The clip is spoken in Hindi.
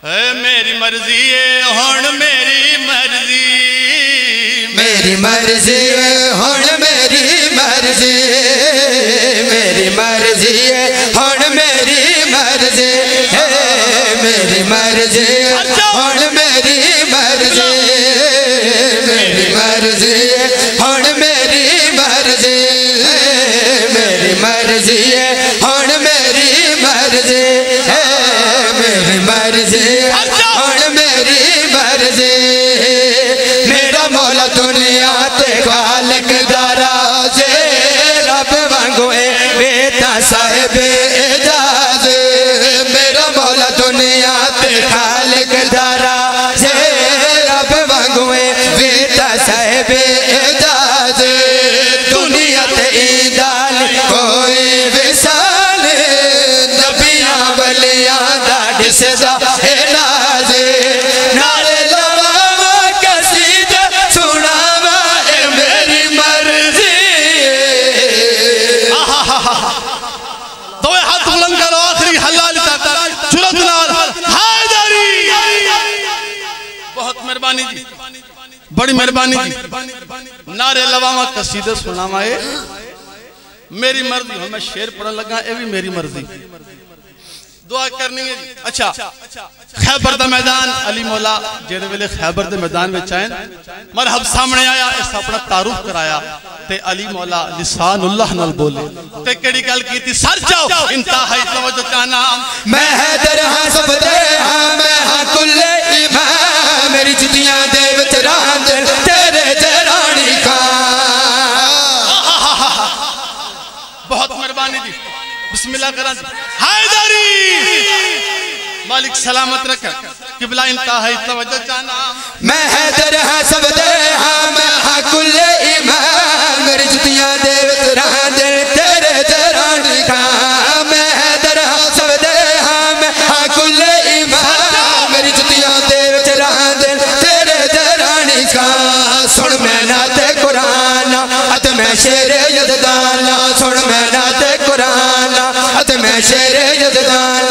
मेरी मर्जी है हुण मेरी मर्जी, मेरी मर्जी है हुण मेरी मर्जी, मेरी मर्जी है हुण मेरी मर्जी, मेरी मर्जी हुण मेरी मर्जी, मेरी मर्जी हुण मेरी मर्जी, मेरी मर्जी हुण मेरी मर्जी, मेरी मर्जी हुण मेरी मर्जी। मेरा मौला दुनिया ते खालिक दारा जे रब वांगू बेटा साहिब एजाज, मेरा मौला दुनिया ते खालिक दारा जे रब वांगू बेटा साहिब एजाज। दुनिया ते ईदाल कोई विसाल नबियां वलियां दा दिसदा है नाज, नारे लवावा कसीदा सुनावा ए मेरी मर्जी। दोए हाथ बुलंद करो आखिरी हल्ला लिता जुरत नाल हैदरी। बहुत मेहरबानी जी, बड़ी मेहरबानी जी। नारे लवावा कसीदे सुनावा ए मेरी मर्जी। मैं शेर पढ़न लगा, ये भी मेरी मर्जी। दुआ करनी है। अच्छा, खैबर दा मैदान अली मौला जेड़े वेले खैबर दे मैदान में आए मरहब सामने आया, इस अपना तारुफ कराया ते अली मौला लिसानुल्लाह नाल बोले ते केड़ी गल कीती। सर जाओ इंतहा तवज्जो का नाम मैं हैदर हां सब दे हां मैं हां कुल्ले इमाम, मेरी जुतियां दे विच रांद तेरे जरानी का। बहुत मेहरबानी जी, बिस्मिल्लाह करा जी। हैदरी मालिक सलामत रख किबला इंतहा तवज्जो का नाम मैं हैदर हां सब दे हां मैं हां कुल्ले इमाम, मेरी जुतियां दे विच रांद तेरे जरानी का। मैं हैदर हां सब दे हां मैं हां कुल्ले इमाम, मेरी जुतियां दे विच रांद तेरे जरानी का। सुन मैं नाते कुरान अत मैं शेरे यज़दान, सुन मैं नाते कुरान अत मैं शेरे यज़दान।